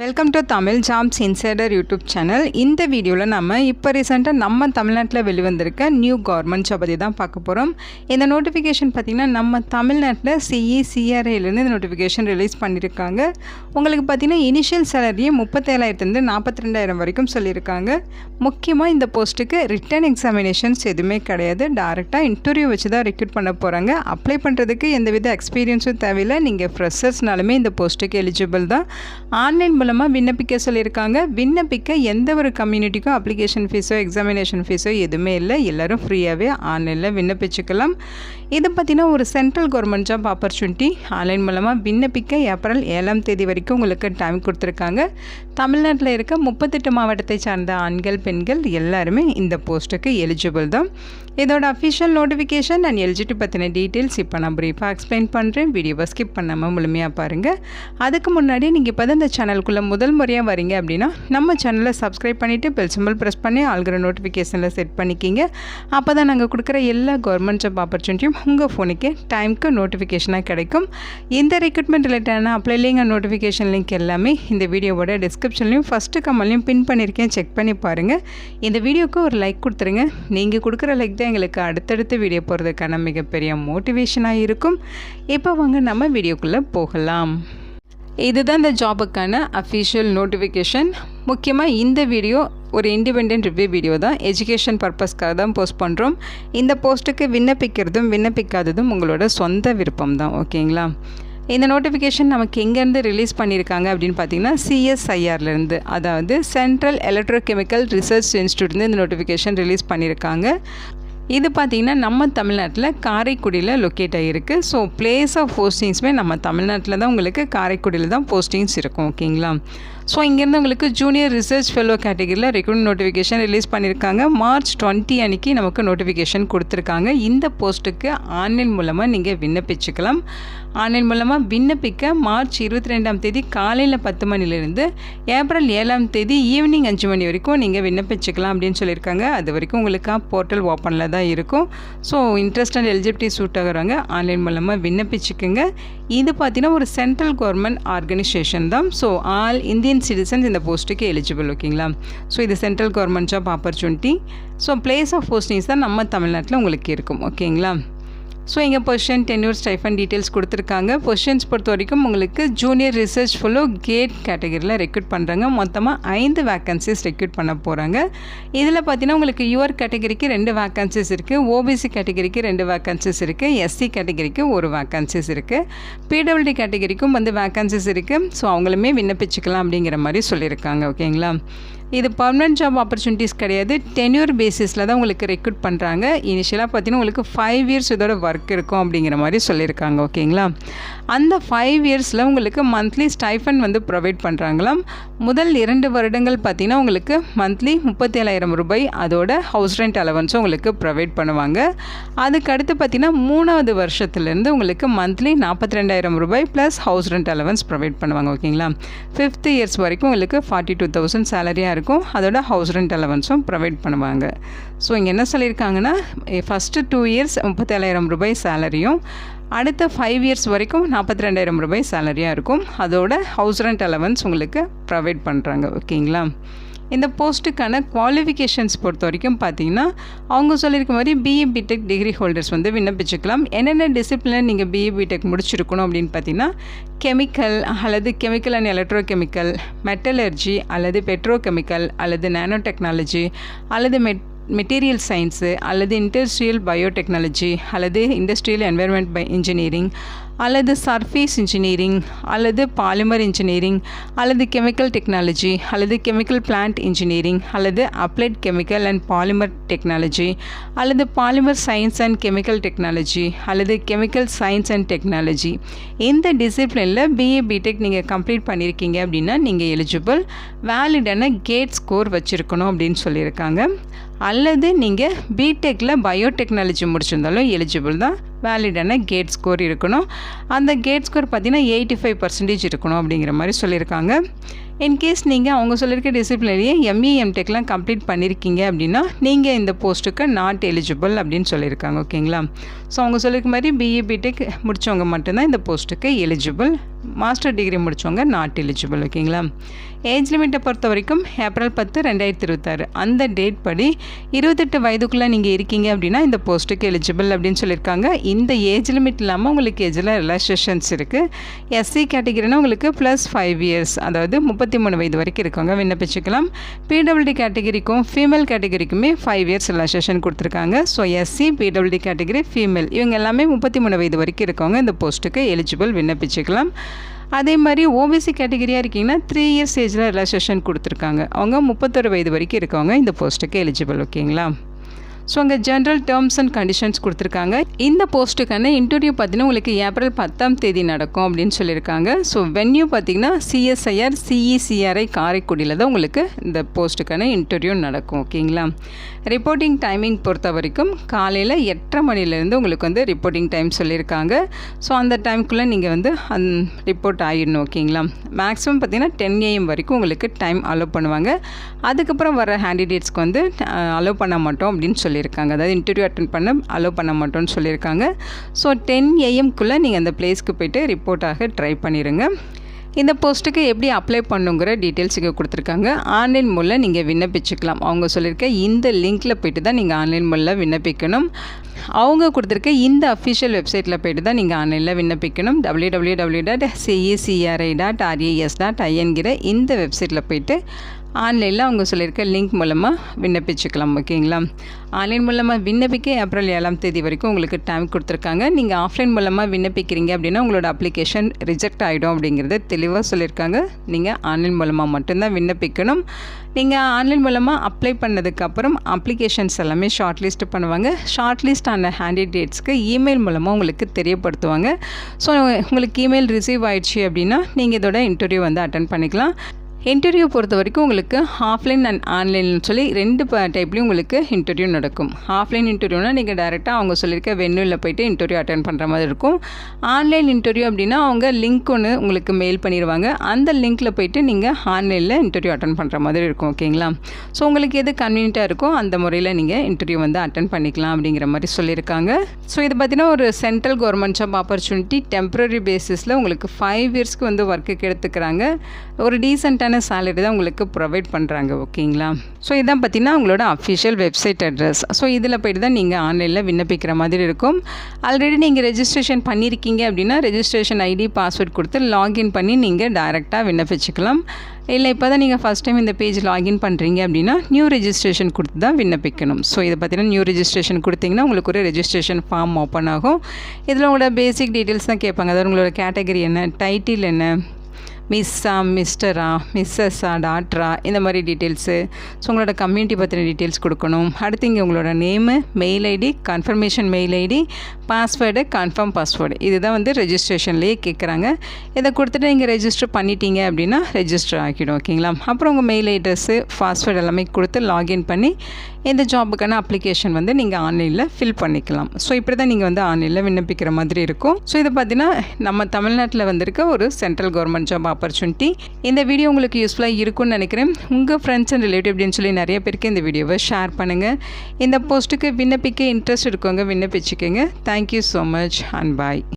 Welcome to Tamil jobs insider YouTube channel. இந்த வீடியோவில் நம்ம இப்போ ரீசெண்டாக நம்ம தமிழ்நாட்டில் வெளிவந்திருக்க நியூ கவர்மெண்ட் ஜாப் பற்றி தான் பார்க்க போகிறோம். இந்த நோட்டிஃபிகேஷன் பார்த்திங்கன்னா நம்ம தமிழ்நாட்டில் சிஇசிஆர்ஐலேருந்து இந்த நோட்டிஃபிகேஷன் ரிலீஸ் பண்ணியிருக்காங்க. உங்களுக்கு பார்த்திங்கன்னா இனிஷியல் சேலரியே 37,000 42,000 வரைக்கும் சொல்லியிருக்காங்க. முக்கியமாக இந்த போஸ்ட்டுக்கு ரிட்டன் எக்ஸாமினேஷன்ஸ் எதுவுமே கிடையாது. டேரெக்டாக இன்டர்வியூ வச்சு தான் ரெக்ரூட் பண்ண போகிறாங்க. அப்ளை பண்ணுறதுக்கு எந்தவித எக்ஸ்பீரியன்ஸும் தேவையில்லை. நீங்கள் ஃப்ரெஷர்ஸ்னாலுமே இந்த போஸ்ட்டுக்கு எலிஜிபிள் தான். ஆன்லைன் மூலமாக விண்ணப்பிக்க சொல்லியிருக்காங்க. விண்ணப்பிக்க எந்த ஒரு கம்யூனிட்டிக்கும் அப்ளிகேஷன் ஃபீஸோ எக்ஸாமினேஷன் ஃபீஸோ எதுவுமே இல்லை. எல்லோரும் ஃப்ரீயாகவே ஆன்லைனில் விண்ணப்பிச்சுக்கலாம். இது பார்த்திங்கன்னா ஒரு central government job opportunity. Online மூலமாக விண்ணப்பிக்க ஏப்ரல் 7 வரைக்கும் உங்களுக்கு டைம் கொடுத்துருக்காங்க. தமிழ்நாட்டில் இருக்க 38 மாவட்டத்தை சார்ந்த ஆண்கள் பெண்கள் எல்லாருமே இந்த போஸ்ட்டுக்கு எலிஜிபிள் தான். இதோட அஃபிஷியல் நோட்டிஃபிகேஷன் அண்ட் எலிஜிபிலிட்டி பற்றின டீட்டெயில்ஸ் இப்போ நான் ப்ரீஃபாக எக்ஸ்பிளைன் பண்ணுறேன். வீடியோவை ஸ்கிப் பண்ணாமல் முழுமையாக பாருங்கள். அதுக்கு முன்னாடி நீங்கள் இப்போ தான் இந்த சேனலுக்குள்ளே முதல் முறையாக வரீங்க அப்படின்னா நம்ம சேனலை சப்ஸ்கிரைப் பண்ணிவிட்டு பெல் சிம்பிள் ப்ரெஸ் பண்ணி ஆல்கிற நோட்டிஃபிகேஷனில் செட் பண்ணிக்கிங்க. அப்போ தான் நாங்கள் கொடுக்குற எல்லா கவர்மெண்ட் ஜாப் ஆப்பர்ச்சுனிட்டியும் உங்கள் ஃபோனுக்கு டைமுக்கு நோட்டிஃபிகேஷனாக கிடைக்கும். இந்த ரெக்ரூட்மெண்ட் ரிலேட்டடான apply link and notification link எல்லாமே இந்த வீடியோவோட டிஸ்கிரிப்ஷன்லையும் ஃபஸ்ட்டு கமெண்ட்லையும் பின் பண்ணியிருக்கேன். செக் பண்ணி பாருங்கள். இந்த வீடியோவுக்கு ஒரு லைக் கொடுத்துருங்க. நீங்கள் கொடுக்குற லைக் தான் எங்களுக்கு அடுத்தடுத்து வீடியோ போகிறதுக்கான மிகப்பெரிய மோட்டிவேஷனாக இருக்கும். இப்போ வாங்க நம்ம வீடியோக்குள்ளே போகலாம். இதுதான் இந்த ஜாபுக்கான அஃபிஷியல் நோட்டிஃபிகேஷன். முக்கியமாக இந்த வீடியோ ஒரு இண்டிபெண்டன்ட் ரிவ்யூ வீடியோ தான். எஜுகேஷன் பர்பஸ்க்காக தான் போஸ்ட் பண்ணுறோம். இந்த போஸ்ட்டுக்கு விண்ணப்பிக்கிறதும் விண்ணப்பிக்காததும் உங்களோட சொந்த விருப்பம் தான். ஓகேங்களா? இந்த நோட்டிஃபிகேஷன் நமக்கு எங்கேருந்து ரிலீஸ் பண்ணியிருக்காங்க அப்படின்னு பார்த்தீங்கன்னா சிஎஸ்ஐஆர்லேருந்து, அதாவது சென்ட்ரல் எலக்ட்ரோகெமிக்கல் ரிசர்ச் இன்ஸ்டியூட்லேருந்து இந்த நோட்டிஃபிகேஷன் ரிலீஸ் பண்ணியிருக்காங்க. இது பார்த்திங்கன்னா நம்ம தமிழ்நாட்டில் காரைக்குடியில் லொக்கேட் ஆகிருக்கு. ஸோ பிளேஸ் ஆஃப் போஸ்டிங்ஸுமே நம்ம தமிழ்நாட்டில் தான் உங்களுக்கு காரைக்குடியில் தான் போஸ்டிங்ஸ் இருக்கும். ஓகேங்களா? ஸோ இங்கேருந்து உங்களுக்கு ஜூனியர் ரிசர்ச் ஃபெல்லோ கேட்டகரியில் ரெக்ரூட்மெண்ட் நோட்டிஃபிகேஷன் ரிலீஸ் பண்ணியிருக்காங்க. March 20 அன்றைக்கி நமக்கு நோட்டிஃபிகேஷன் கொடுத்துருக்காங்க. இந்த போஸ்ட்டுக்கு ஆன்லைன் மூலமாக நீங்கள் விண்ணப்பிச்சுக்கலாம். ஆன்லைன் மூலமாக விண்ணப்பிக்க March 22 காலையில் 10 மணிலேருந்து ஏப்ரல் 7 ஈவினிங் 5 மணி வரைக்கும் நீங்கள் விண்ணப்பிச்சுக்கலாம் அப்படின்னு சொல்லியிருக்காங்க. அது வரைக்கும் உங்களுக்கு போர்ட்டல் ஓப்பனில் தான் இருக்கும். So interest and eligibility suit ஆகிறவங்க ஆன்லைன் மூலமாக விண்ணப்பிச்சுக்குங்க. இது பார்த்தீங்கன்னா ஒரு சென்ட்ரல் கவர்மெண்ட் ஆர்கனைசேஷன் தான். ஸோ ஆல் இந்தியன் சிட்டிசன்ஸ் இந்த போஸ்ட்டுக்கு எலிஜிபிள். ஓகேங்களா? ஸோ இது central government job opportunity. So place of postings தான் நம்ம தமிழ்நாட்டில் உங்களுக்கு இருக்கும். ஓகேங்களா? ஸோ இங்கே பொசிஷன், டென்யூர், ஸ்டைஃபன் டீட்டெயில்ஸ் கொடுத்துருக்காங்க. பொசிஷன்ஸ் பொறுத்த வரைக்கும் உங்களுக்கு ஜூனியர் ரிசர்ச் ஃபெல்லோ கேட் கேட்டகரியில் ரெக்ரூட் பண்ணுறாங்க. மொத்தமாக 5 வேக்கன்சிஸ் ரெக்ரூட் பண்ண போகிறாங்க. இதில் பார்த்தீங்கன்னா உங்களுக்கு யூஆர் கேட்டகரிக்கு 2 வேக்கன்சிஸ் இருக்குது, ஓபிசி கேட்டகரிக்கு 2 வேக்கன்சிஸ் இருக்குது, எஸ்சி கேட்டகரிக்கு 1 வேக்கன்சிஸ் இருக்குது, பிடபிள்யூடி கேட்டகரிக்கும் வேக்கன்சிஸ் இருக்குது. ஸோ அவங்களுமே விண்ணப்பிச்சுக்கலாம் அப்படிங்கிற மாதிரி சொல்லியிருக்காங்க. ஓகேங்களா? இது பர்மனெண்ட் ஜாப் ஆப்பர்ச்சுனிட்டிஸ் கிடையாது. டென்யூர் பேசிஸில் தான் உங்களுக்கு ரெக்ரூட் பண்ணுறாங்க. இனிஷியலாக பார்த்தீங்கன்னா உங்களுக்கு 5 இயர்ஸ் இதோட ஒர்க் இருக்கும் அப்படிங்கிற மாதிரி சொல்லியிருக்காங்க. ஓகேங்களா? அந்த 5 இயர்ஸில் உங்களுக்கு மந்த்லி ஸ்டைஃபன் ப்ரொவைட் பண்ணுறாங்களாம். முதல் 2 வருடங்கள் பார்த்தீங்கன்னா உங்களுக்கு மந்த்லி 37,000 ரூபாய், அதோட ஹவுஸ் ரெண்ட் அலவன்ஸும் உங்களுக்கு ப்ரொவைட் பண்ணுவாங்க. அதுக்கடுத்து பார்த்தீங்கன்னா 3வது வருஷத்துலேருந்து உங்களுக்கு மந்த்லி 42,000 ரூபாய் plus house rent allowance provide பண்ணுவாங்க. ஓகேங்களா? 5th இயர்ஸ் வரைக்கும் உங்களுக்கு 42,000 சேலரியாக இருக்கும். அதோட ஹவுஸ் ரெண்ட் அலவன்ஸும் ப்ரொவைட் பண்ணுவாங்க. ஸோ இங்கே என்ன சொல்லியிருக்காங்கன்னா, ஃபஸ்ட்டு 2 இயர்ஸ் 37,000 ரூபாய் சேலரியும், அடுத்த 5 இயர்ஸ் வரைக்கும் 42,000 ரூபாய் சேலரியாக இருக்கும். அதோட ஹவுஸ் ரெண்ட் அலவன்ஸ் உங்களுக்கு ப்ரொவைட் பண்ணுறாங்க. ஓகேங்களா? இந்த போஸ்ட்டுக்கான குவாலிஃபிகேஷன்ஸ் பொறுத்த வரைக்கும் பார்த்தீங்கன்னா அவங்க சொல்லியிருக்க மாதிரி பிஏ பிடெக் டிகிரி ஹோல்டர்ஸ் விண்ணப்பிச்சுக்கலாம். என்னென்ன டிசிப்ளினில் நீங்கள் பிஏ பிடெக் முடிச்சிருக்கணும் அப்படின்னு பார்த்தீங்கன்னா கெமிக்கல் அல்லது கெமிக்கல் அண்ட் எலக்ட்ரோகெமிக்கல், மெட்டலர்ஜி அல்லது பெட்ரோகெமிக்கல் அல்லது நானோ டெக்னாலஜி அல்லது மெட்டீரியல் சயின்ஸு அல்லது இண்டஸ்ட்ரியல் பயோடெக்னாலஜி அல்லது இண்டஸ்ட்ரியல் என்வைரன்மெண்ட் இன்ஜினியரிங் அல்லது சர்ஃபேஸ் இன்ஜினியரிங் அல்லது பாலிமர் இன்ஜினியரிங் அல்லது கெமிக்கல் டெக்னாலஜி அல்லது கெமிக்கல் பிளான்ட் இன்ஜினியரிங் அல்லது applied chemical and polymer technology அல்லது polymer science and chemical technology அல்லது கெமிக்கல் சயின்ஸ் அண்ட் டெக்னாலஜி. இந்த டிசிப்ளினில் பிஏ பிடெக் நீங்கள் கம்ப்ளீட் பண்ணியிருக்கீங்க அப்படின்னா நீங்கள் எலிஜிபிள். வேலிடான கேட் ஸ்கோர் வச்சுருக்கணும் அப்படின்னு சொல்லியிருக்காங்க. அல்லது நீங்கள் பிடெக்கில் பயோடெக்னாலஜி முடிச்சிருந்தாலும் எலிஜிபிள் தான். வேலிடான கேட் ஸ்கோர் இருக்கணும். அந்த கேட் ஸ்கோர் பார்த்திங்கன்னா 85% இருக்கணும் அப்படிங்கிற மாதிரி சொல்லியிருக்காங்க. இன்கேஸ் நீங்கள் அவங்க சொல்லியிருக்க டிசிப்ளின்லேயே எம்ஏ எம்டெக்லாம் கம்ப்ளீட் பண்ணியிருக்கீங்க அப்படின்னா நீங்கள் இந்த போஸ்ட்டுக்கு நாட் எலிஜிபிள் அப்படின்னு சொல்லியிருக்காங்க. ஓகேங்களா? ஸோ அவங்க சொல்லியிருக்க மாதிரி பிஇ பிடெக் முடித்தவங்க மட்டும்தான் இந்த போஸ்ட்டுக்கு எலிஜிபிள். மாஸ்டர் டிகிரி முடித்தவங்க நாட் எலிஜிபிள். ஓகேங்களா? ஏஜ் லிமிட்டை பொறுத்த வரைக்கும் ஏப்ரல் 10, 2026 அந்த டேட் படி 28 வயதுக்குள்ளே நீங்கள் இருக்கீங்க அப்படின்னா இந்த போஸ்ட்டுக்கு எலிஜிபிள் அப்படின்னு சொல்லியிருக்காங்க. இந்த ஏஜ் லிமிட் இல்லாமல் உங்களுக்கு ஏஜில் ரிலாக்ஸேஷன்ஸ் இருக்குது. எஸ்சி கேட்டகிரினா உங்களுக்கு ப்ளஸ் 5 இயர்ஸ், அதாவது 33 வயது வரைக்கும் இருக்கவங்க விண்ணப்பிச்சுக்கலாம். பிடபிள்யூடி கேட்டகிரிக்கும் ஃபீமேல் கேட்டகிரிக்குமே 5 இயர்ஸ் ரிலாக்ஸேஷன் கொடுத்துருக்காங்க. So SC, PWD category, female இவங்க எல்லாமே 33 வயது வரைக்கும் இருக்கவங்க இந்த போஸ்ட்டுக்கு எலிஜிபிள் விண்ணப்பிச்சுக்கலாம். அதே மாதிரி ஓபிசி கேட்டகிரியாக இருக்கீங்கன்னா 3 இயர்ஸ் ஏஜில் ரிலாக்ஸேஷன் கொடுத்துருக்காங்க. அவங்க 31 வயது வரைக்கும் இருக்கவங்க இந்த போஸ்ட்டுக்கு எலிஜிபிள். ஓகேங்களா? ஸோ அங்கே ஜென்ரல் டேர்ம்ஸ் அண்ட் கண்டிஷன்ஸ் கொடுத்துருக்காங்க. இந்த போஸ்ட்டுக்கான இன்டர்வியூ பார்த்தீங்கன்னா உங்களுக்கு ஏப்ரல் 10 நடக்கும் அப்படின்னு சொல்லியிருக்காங்க. ஸோ வென்யூ பார்த்தீங்கன்னா சிஎஸ்ஐஆர் சிஇசிஆர்ஐ காரைக்குடியில் தான் உங்களுக்கு இந்த போஸ்ட்டுக்கான இன்டர்வியூ நடக்கும். ஓகேங்களா? ரிப்போர்ட்டிங் டைமிங் பொறுத்த வரைக்கும் காலையில் 8:30 மணிலேருந்து உங்களுக்கு வந்து ரிப்போர்ட்டிங் டைம் சொல்லியிருக்காங்க. ஸோ அந்த டைமுக்குள்ளே நீங்கள் வந்து ரிப்போர்ட் ஆகிடணும். ஓகேங்களா? மேக்ஸிமம் பார்த்தீங்கன்னா 10 AM வரைக்கும் உங்களுக்கு டைம் அலோவ் பண்ணுவாங்க. அதுக்கப்புறம் வர கேண்டிடேட்ஸ்க்கு வந்து அலோவ் பண்ண மாட்டோம் அப்படின்னு சொல்லியிருக்காங்க. அதாவது இன்டர்வியூ அட்டென்ட் பண்ண அலோவ் பண்ண மாட்டோம்னு சொல்லியிருக்காங்க. ஸோ 10 AM நீங்கள் அந்த பிளேஸ்க்கு போய்ட்டு ரிப்போர்ட்டாக ட்ரை பண்ணிடுங்க. இந்த போஸ்ட்டுக்கு எப்படி அப்ளை பண்ணுங்கிற டீட்டெயில்ஸ் இங்கே கொடுத்துருக்காங்க. ஆன்லைன் மூலம் நீங்கள் விண்ணப்பிச்சுக்கலாம். அவங்க சொல்லியிருக்க இந்த லிங்க்கில் போய்ட்டு தான் நீங்கள் ஆன்லைன் மூலம் விண்ணப்பிக்கணும். அவங்க கொடுத்துருக்க இந்த அஃபிஷியல் வெப்சைட்டில் போய்ட்டு தான் நீங்கள் ஆன்லைனில் விண்ணப்பிக்கணும். www.cecra.res.in இந்த வெப்சைட்டில் போய்ட்டு ஆன்லைனில் அவங்க சொல்லியிருக்க லிங்க் மூலமாக விண்ணப்பிச்சுக்கலாம். ஓகேங்களா? ஆன்லைன் மூலமாக விண்ணப்பிக்க ஏப்ரல் 7 வரைக்கும் உங்களுக்கு டைம் கொடுத்துருக்காங்க. நீங்கள் ஆஃப்லைன் மூலமாக விண்ணப்பிக்கிறீங்க அப்படின்னா உங்களோட அப்ளிகேஷன் ரிஜெக்ட் ஆகிடும் அப்படிங்கிறத தெளிவாக சொல்லியிருக்காங்க. நீங்கள் ஆன்லைன் மூலமாக மட்டும்தான் விண்ணப்பிக்கணும். நீங்கள் ஆன்லைன் மூலமாக அப்ளை பண்ணதுக்கப்புறம் அப்ளிகேஷன்ஸ் எல்லாமே ஷார்ட் லிஸ்ட் பண்ணுவாங்க. ஷார்ட் லிஸ்ட் ஆன கேண்டிடேட்ஸ்க்கு இமெயில் மூலமாக உங்களுக்கு தெரியப்படுத்துவாங்க. ஸோ உங்களுக்கு இமெயில் ரிசீவ் ஆயிடுச்சு அப்படின்னா நீங்கள் இதோட இன்டர்வியூ வந்து அட்டென்ட் பண்ணிக்கலாம். இன்டர்வியூ பொறுத்த வரைக்கும் உங்களுக்கு ஆஃப்லைன் அண்ட் ஆன்லைன்னு சொல்லி 2 டைப்லேயும் உங்களுக்கு இன்டர்வியூ நடக்கும். ஆஃப்லைன் இன்டர்வியூனால் நீங்கள் டைரெக்டாக அவங்க சொல்லியிருக்க வென்யூவில் போய்ட்டு இன்டர்வியூ அட்டென்ட் பண்ணுற மாதிரி இருக்கும். ஆன்லைன் இன்டர்வியூ அப்படின்னா அவங்க லிங்க் ஒன்று உங்களுக்கு மெயில் பண்ணிடுவாங்க. அந்த லிங்க்கில் போய்ட்டு நீங்கள் ஆன்லைனில் இன்டர்வியூ அட்டென்ட் பண்ணுற மாதிரி இருக்கும். ஓகேங்களா? ஸோ உங்களுக்கு எது கன்வீனியண்ட்டாக இருக்கோ அந்த முறையில் நீங்கள் இன்டர்வியூ வந்து அட்டென்ட் பண்ணிக்கலாம் அப்படிங்கிற மாதிரி சொல்லியிருக்காங்க. ஸோ இது பார்த்தீங்கன்னா ஒரு central government job opportunity temporary பேசிஸில் உங்களுக்கு 5 இயர்ஸ்க்கு வந்து ஒர்க்குக்கு எடுத்துக்கிறாங்க. ஒரு டீசெண்டான சேலரி தான் உங்களுக்கு ப்ரொவைட் பண்ணுறாங்க. ஓகேங்களா? ஸோ இதான் பார்த்தீங்கன்னா உங்களோட அஃபிஷியல் வெப்சைட் அட்ரஸ். ஸோ இதில் போய்ட்டு தான் நீங்கள் ஆன்லைனில் விண்ணப்பிக்கிற மாதிரி இருக்கும். ஆல்ரெடி நீங்கள் ரெஜிஸ்ட்ரேஷன் பண்ணியிருக்கீங்க அப்படின்னா ரெஜிஸ்ட்ரேஷன் ஐடி பாஸ்வேர்ட் கொடுத்து லாகின் பண்ணி நீங்கள் டைரெக்டாக விண்ணப்பிச்சுக்கலாம். இல்லை இப்போ தான் நீங்கள் ஃபஸ்ட் டைம் இந்த பேஜ் லாகின் பண்ணுறீங்க அப்படின்னா நியூ ரெஜிஸ்ட்ரேஷன் கொடுத்து தான் விண்ணப்பிக்கணும். ஸோ இதை பார்த்தீங்கன்னா நியூ ரெஜிஸ்ட்ரேஷன் கொடுத்தீங்கன்னா உங்களுக்கு ஒரு ரெஜிஸ்ட்ரேஷன் ஃபார்ம் ஓப்பன் ஆகும். இதில் உங்களோட பேசிக் டீட்டெயில்ஸ் தான் கேட்பாங்க. அதாவது உங்களோட கேட்டகரி என்ன, டைட்டில் என்ன, மிஸ்ஸா, மிஸ்டரா, மிஸ்ஸஸா, டாக்டரா, இந்த மாதிரி டீட்டெயில்ஸு. ஸோ உங்களோட கம்யூனிட்டி பற்றின டீட்டெயில்ஸ் கொடுக்கணும். அடுத்து இங்கே உங்களோட name, mail ID, confirmation mail ID, password, confirm password இதுதான் வந்து ரெஜிஸ்ட்ரேஷன்லேயே கேட்குறாங்க. இதை கொடுத்துட்டு நீங்கள் ரெஜிஸ்டர் பண்ணிட்டீங்க அப்படின்னா ரெஜிஸ்டர் ஆகிடும். ஓகேங்களா? அப்புறம் உங்கள் மெயில் அட்ரஸ்ஸு, பாஸ்வேர்டு எல்லாமே கொடுத்து லாகின் பண்ணி இந்த ஜாபுக்கான அப்ளிகேஷன் வந்து நீங்கள் ஆன்லைனில் ஃபில் பண்ணிக்கலாம். ஸோ இப்படி தான் நீங்கள் வந்து ஆன்லைனில் விண்ணப்பிக்கிற மாதிரி இருக்கும். ஸோ இது பார்த்தீங்கன்னா நம்ம தமிழ்நாட்டில் வந்திருக்க ஒரு சென்ட்ரல் கவர்மெண்ட் ஜாப் ஆப்பர்ச்சுனிட்டி. இந்த வீடியோ உங்களுக்கு யூஸ்ஃபுல்லாக இருக்கும்னு நினைக்கிறேன். உங்கள் ஃப்ரெண்ட்ஸ் அண்ட் ரிலேட்டிவ் அப்படின்னு சொல்லி நிறைய பேருக்கு இந்த வீடியோவை ஷேர் பண்ணுங்கள். இந்த போஸ்ட்டுக்கு விண்ணப்பிக்க இன்ட்ரெஸ்ட் இருக்கவங்க விண்ணப்பிச்சுக்கோங்க. Thank you so much and bye.